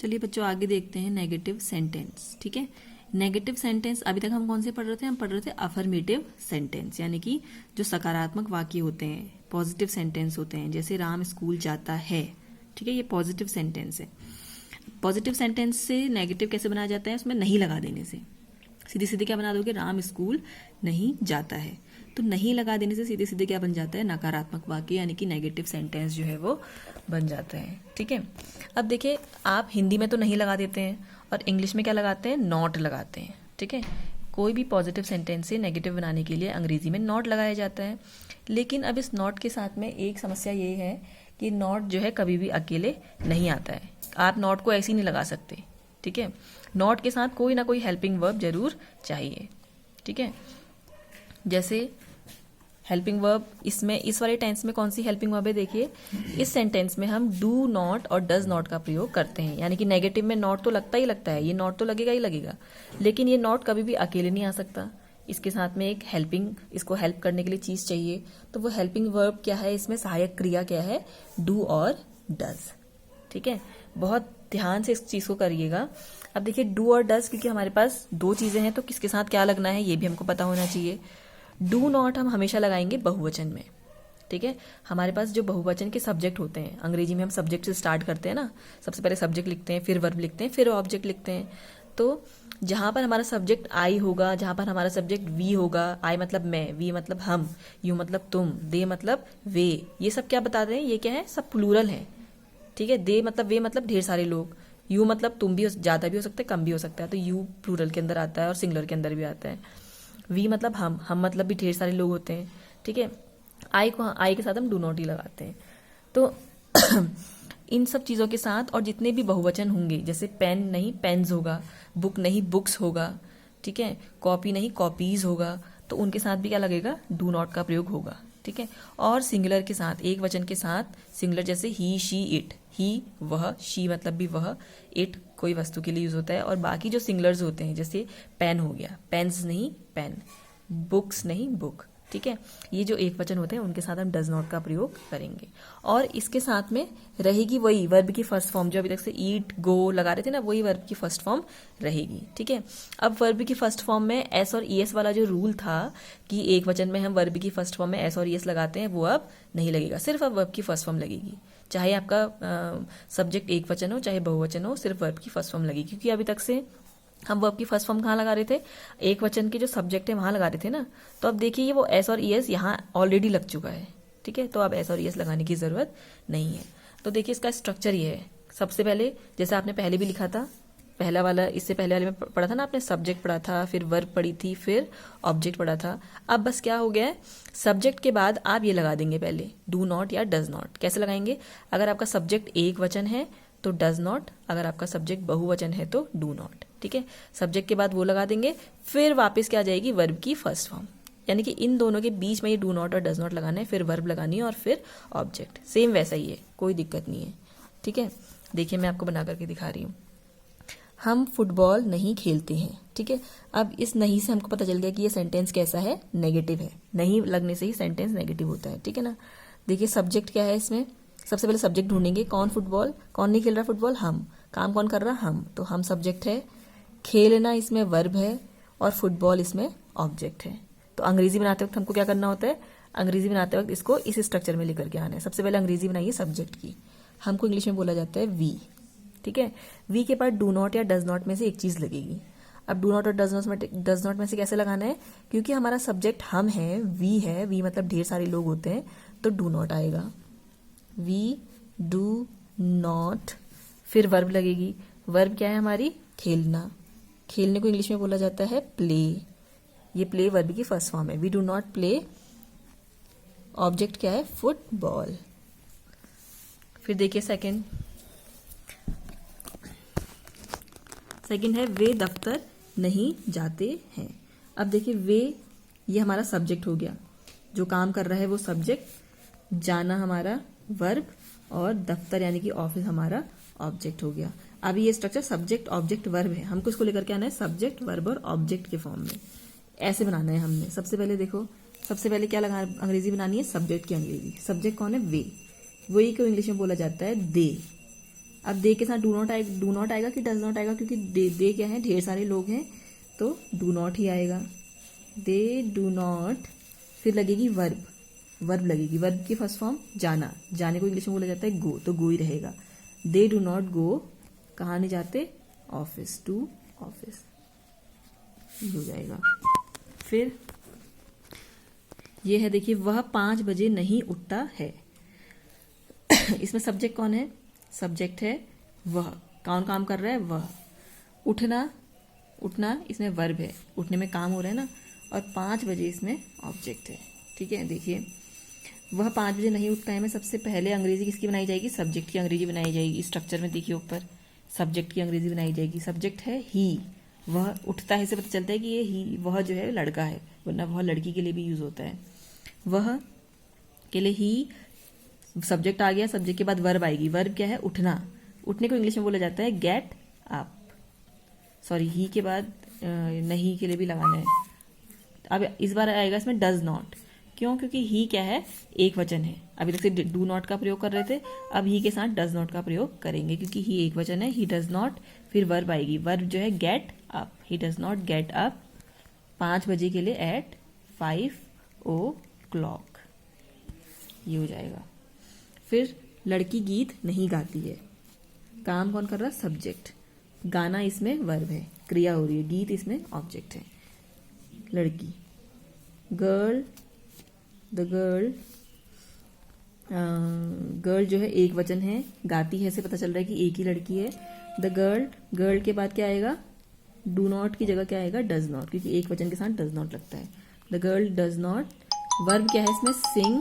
चलिए बच्चों आगे देखते हैं नेगेटिव सेंटेंस। ठीक है, नेगेटिव सेंटेंस अभी तक हम कौन से पढ़ रहे थे? हम पढ़ रहे थे अफर्मेटिव सेंटेंस, यानी कि जो सकारात्मक वाक्य होते हैं, पॉजिटिव सेंटेंस होते हैं, जैसे राम स्कूल जाता है। ठीक है, ये पॉजिटिव सेंटेंस है। पॉजिटिव सेंटेंस से नेगेटिव कैसे बनाया जाता है? उसमें नहीं लगा देने से। सीधे सीधे क्या बना दोगे? राम स्कूल नहीं जाता है। तो नहीं लगा देने से सीधे सीधे क्या बन जाता है? नकारात्मक वाक्य, यानी कि नेगेटिव सेंटेंस जो है वो बन जाता है। ठीक है, अब देखिए आप हिंदी में तो नहीं लगा देते हैं और इंग्लिश में क्या लगाते हैं? नॉट लगाते हैं। ठीक है, कोई भी पॉजिटिव सेंटेंस से नेगेटिव बनाने के लिए अंग्रेजी में नॉट लगाया जाता है। लेकिन अब इस नॉट के साथ में एक समस्या ये है कि नॉट जो है कभी भी अकेले नहीं आता है। आप नॉट को ऐसे ही नहीं लगा सकते। ठीक है, नॉट के साथ कोई ना कोई हेल्पिंग वर्ब जरूर चाहिए। ठीक है, जैसे हेल्पिंग वर्ब इसमें इस वाले टेंस में कौन सी हेल्पिंग वर्ब है? देखिए इस सेंटेंस में हम डू नॉट और डज नॉट का प्रयोग करते हैं, यानी कि नेगेटिव में नॉट तो लगता ही लगता है, ये नॉट तो लगेगा ही लगेगा, लेकिन ये नॉट कभी भी अकेले नहीं आ सकता। इसके साथ में एक हेल्पिंग, इसको हेल्प करने के लिए चीज चाहिए। तो वो हेल्पिंग वर्ब क्या है? इसमें सहायक क्रिया क्या है? डू और डज। ठीक है, बहुत ध्यान से इस चीज को करिएगा। अब देखिए डू और डज, क्योंकि हमारे पास दो चीजें हैं तो किसके साथ क्या लगना है ये भी हमको पता होना चाहिए। डू नॉट हम हमेशा लगाएंगे बहुवचन में। ठीक है, हमारे पास जो बहुवचन के सब्जेक्ट होते हैं, अंग्रेजी में हम सब्जेक्ट से स्टार्ट करते हैं ना, सबसे पहले सब्जेक्ट लिखते हैं, फिर वर्ब लिखते हैं, फिर ऑब्जेक्ट लिखते हैं। तो जहां पर हमारा सब्जेक्ट आई होगा, जहां पर हमारा सब्जेक्ट वी होगा, आई मतलब मैं, वी मतलब हम, यू मतलब तुम, दे मतलब वे, ये सब क्या बता रहे हैं? ये क्या है? सब प्लूरल है। ठीक है, दे मतलब वे मतलब ढेर सारे लोग, यू मतलब तुम भी ज्यादा भी हो सकता है, कम भी हो सकता है, तो यू प्लूरल के अंदर आता है और सिंगुलर के अंदर भी आता है। वी मतलब हम मतलब भी ढेर सारे लोग होते हैं। ठीक है, आई के साथ हम डू नॉट ही लगाते हैं। तो इन सब चीजों के साथ और जितने भी बहुवचन होंगे, जैसे पेन नहीं पेन्स होगा, बुक नहीं बुक्स होगा, ठीक है, कॉपी नहीं कॉपीज होगा, तो उनके साथ भी क्या लगेगा? डू नॉट का प्रयोग होगा। ठीक है, और सिंगुलर के साथ, एक वचन के साथ सिंगुलर, जैसे ही शी इट, ही वह, शी मतलब भी वह, इट कोई वस्तु के लिए यूज होता है। और बाकी जो सिंगुलर्स होते हैं, जैसे पेन हो गया, पेन्स नहीं पेन, बुक्स नहीं बुक। ठीक है, ये जो एक वचन होते हैं उनके साथ हम डज नॉट का प्रयोग करेंगे। और इसके साथ में रहेगी वही वर्ब की फर्स्ट फॉर्म, जो अभी तक से ईट गो लगा रहे थे ना, वही वर्ब की फर्स्ट फॉर्म रहेगी। ठीक है, अब वर्ब की फर्स्ट फॉर्म में एस और ईएस वाला जो रूल था कि एक वचन में हम वर्ब की फर्स्ट फॉर्म में एस और ईएस लगाते हैं, वो अब नहीं लगेगा, सिर्फ अब वर्ब की फर्स्ट फॉर्म लगेगी। चाहे आपका सब्जेक्ट एक वचन हो चाहे बहुवचन हो, सिर्फ वर्ब की फर्स्ट फॉर्म लगेगी। क्योंकि अभी तक से हम वर्ब की फर्स्ट फॉर्म कहाँ लगा रहे थे? एक वचन के जो सब्जेक्ट है वहां लगा रहे थे ना। तो अब देखिए ये वो एस और ईएस यहाँ ऑलरेडी लग चुका है। ठीक है, तो अब एस और ईएस लगाने की जरूरत नहीं है। तो देखिए इसका स्ट्रक्चर ये है। सबसे पहले जैसे आपने पहले भी लिखा था, पहला वाला, इससे पहले वाले में पढ़ा था ना आपने, सब्जेक्ट पढ़ा था, फिर वर्ब पढ़ी थी, फिर ऑब्जेक्ट पढ़ा था। अब बस क्या हो गया है? सब्जेक्ट के बाद आप ये लगा देंगे पहले डू नॉट या डज नॉट। कैसे लगाएंगे? अगर आपका सब्जेक्ट एक वचन है तो डज नॉट, अगर आपका सब्जेक्ट बहुवचन है तो डू नॉट। ठीक है, सब्जेक्ट के बाद वो लगा देंगे, फिर वापस क्या आ जाएगी? वर्ब की फर्स्ट फॉर्म। यानी कि इन दोनों के बीच में ये डू नॉट और डज नॉट लगाना है, फिर वर्ब लगानी है और फिर ऑब्जेक्ट। सेम वैसा ही है, कोई दिक्कत नहीं है। ठीक है, देखिए मैं आपको बना करके दिखा रही हूँ। हम फुटबॉल नहीं खेलते हैं। ठीक है, अब इस नहीं से हमको पता चल गया कि ये सेंटेंस कैसा है? नेगेटिव है। नहीं लगने से ही सेंटेंस नेगेटिव होता है। ठीक है ना, देखिए सब्जेक्ट क्या है इसमें? सबसे पहले सब्जेक्ट ढूंढेंगे। कौन फुटबॉल? कौन नहीं खेल रहा फुटबॉल? हम। काम कौन कर रहा? हम। तो हम सब्जेक्ट है, खेलना इसमें वर्ब है और फुटबॉल इसमें ऑब्जेक्ट है। तो अंग्रेजी बनाते वक्त हमको क्या करना होता है? अंग्रेजी बनाते वक्त इसको इस स्ट्रक्चर में लेकर के आना है। सबसे पहले अंग्रेजी बनाइए सब्जेक्ट की, हमको इंग्लिश में बोला जाता है वी। ठीक है, वी के बाद डू नॉट या डज नॉट में से एक चीज लगेगी। अब डू नॉट और डज नॉट में से कैसे लगाना है? क्योंकि हमारा सब्जेक्ट हम है, वी मतलब ढेर सारे लोग होते हैं, तो डू नॉट आएगा। वी डू नॉट, फिर वर्ब लगेगी। वर्ब क्या है हमारी? खेलना। खेलने को इंग्लिश में बोला जाता है प्ले। ये प्ले वर्ब की फर्स्ट फॉर्म है। We do not play. Object क्या है? फुटबॉल। फिर देखिए सेकंड है वे दफ्तर नहीं जाते हैं। अब देखिए वे, ये हमारा सब्जेक्ट हो गया, जो काम कर रहा है वो सब्जेक्ट, जाना हमारा वर्ब और दफ्तर यानी कि ऑफिस हमारा ऑब्जेक्ट हो गया। अब ये स्ट्रक्चर सब्जेक्ट ऑब्जेक्ट वर्ब है, हमको इसको लेकर के आना है सब्जेक्ट वर्ब और ऑब्जेक्ट के फॉर्म में। ऐसे बनाना है हमने। सबसे पहले देखो, सबसे पहले क्या लगा अंग्रेजी बनानी है? सब्जेक्ट की अंग्रेजी। सब्जेक्ट कौन है? वे। वही को इंग्लिश में बोला जाता है दे। अब दे के साथ डू नॉट आएगा कि डज नॉट आएगा, क्योंकि दे क्या है, ढेर सारे लोग हैं, तो डू नॉट ही आएगा। दे डू नॉट, फिर लगेगी वर्ब लगेगी। वर्ब की फर्स्ट फॉर्म जाना, जाने को इंग्लिश में बोला जाता है गो, तो गो ही रहेगा। दे डू नॉट गो, कहाँ नहीं जाते, ऑफिस, टू ऑफिस, हो जाएगा। फिर ये है, देखिए, वह 5 बजे नहीं उठता है। इसमें सब्जेक्ट कौन है, सब्जेक्ट है वह, कौन काम कर रहा है, वह। उठना इसमें वर्ब है, उठने में काम हो रहा है ना, और 5 बजे इसमें ऑब्जेक्ट है। ठीक है, देखिए, वह 5 बजे नहीं उठता है में सबसे पहले अंग्रेजी किसकी बनाई जाएगी, सब्जेक्ट की अंग्रेजी बनाई जाएगी। स्ट्रक्चर में देखिए ऊपर सब्जेक्ट की अंग्रेजी बनाई जाएगी। सब्जेक्ट है ही, वह उठता है से पता चलता है कि ये ही, वह जो है लड़का है, वरना वह लड़की के लिए भी यूज होता है। वह के लिए ही सब्जेक्ट आ गया, सब्जेक्ट के बाद वर्ब आएगी। वर्ब क्या है, उठना, उठने को इंग्लिश में बोला जाता है गेट अप। सॉरी, ही के बाद नहीं के लिए भी लगाना है। अब इस बार आएगा इसमें डज नॉट, क्यों, क्योंकि ही क्या है, एक वचन है। अभी तक से डू नॉट का प्रयोग कर रहे थे, अब ही के साथ डज नॉट का प्रयोग करेंगे, क्योंकि ही एक वचन है। ही डज नॉट, फिर वर्ब आएगी, वर्ब जो है get up. He does not get up 5 बजे के लिए एट 5 o'clock, ये हो जाएगा। फिर लड़की गीत नहीं गाती है, काम कौन कर रहा है, सब्जेक्ट। गाना इसमें वर्ब है, क्रिया हो रही है। गीत इसमें ऑब्जेक्ट है। लड़की, गर्ल, द गर्ल, गर्ल जो है एक वचन है, गाती है से पता चल रहा है कि एक ही लड़की है। द गर्ल, गर्ल के बाद क्या आएगा, डू नॉट की जगह क्या आएगा, डज नॉट, क्योंकि एक वचन के साथ डज नॉट लगता है। The girl does not, verb क्या है इसमें, सिंग